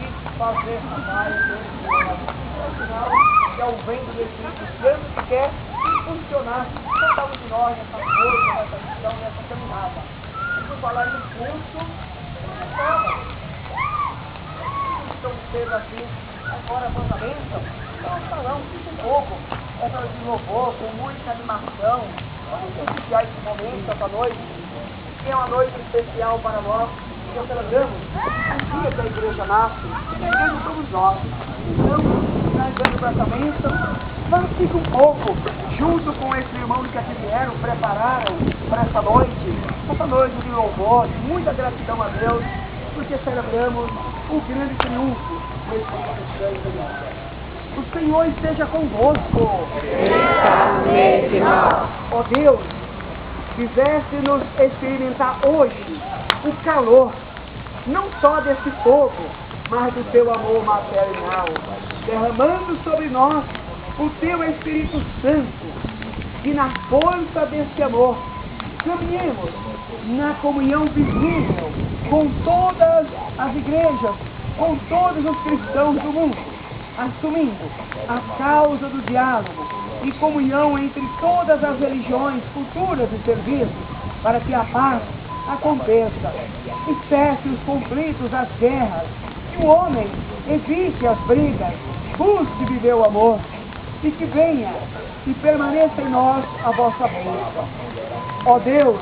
que fazer mais afinal, é o vento do Espírito Santo que quer funcionar cada um de nós nessa força, nessa missão, nessa caminhada. E por falar em impulso, então seja assim, agora a vossa bênção, nós falamos um pouco, essa de louvor, com muita animação. Vamos iniciar esse momento, essa noite, que é uma noite especial para nós, que celebramos o dia que a igreja nasce, e a igreja somos nós. Então, nós dando para essa bênção, vamos ficar um pouco, junto com esses irmãos que aqui vieram, prepararam para essa noite de louvor, de muita gratidão a Deus, porque celebramos o grande triunfo desse sangue de nós. O Senhor esteja convosco. Ó Deus, fizeste-nos experimentar hoje o calor, não só desse fogo, mas do teu amor maternal, derramando sobre nós o teu Espírito Santo, e na força desse amor, caminhemos na comunhão visível com todas as igrejas, com todos os cristãos do mundo, assumindo a causa do diálogo e comunhão entre todas as religiões, culturas e serviços, para que a paz aconteça e cesse os conflitos, as guerras, que o homem evite as brigas, busque viver o amor, e que venha e permaneça em nós a vossa bênção. Ó Deus,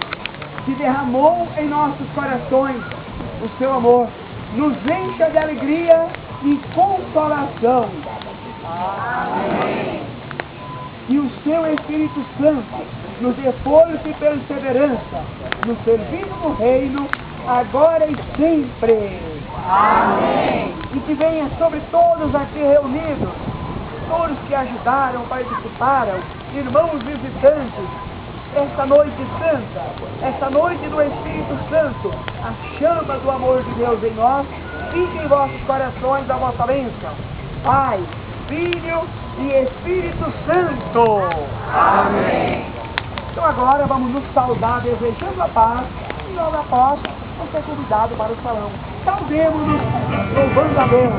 que derramou em nossos corações o seu amor, nos encha de alegria e consolação. Amém. E o seu Espírito Santo nos dê força e perseverança no serviço do reino, agora e sempre. Amém. E que venha sobre todos aqui reunidos, todos que ajudaram, participaram, irmãos visitantes, esta noite santa, esta noite do Espírito Santo, a chama do amor de Deus em nós, fique em vossos corações a vossa bênção. Pai, Filho e Espírito Santo. Amém. Então agora vamos nos saudar desejando a paz, e logo após vamos ser convidados para o salão. Saudemos-nos louvando a Deus.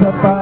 Deus é Pai.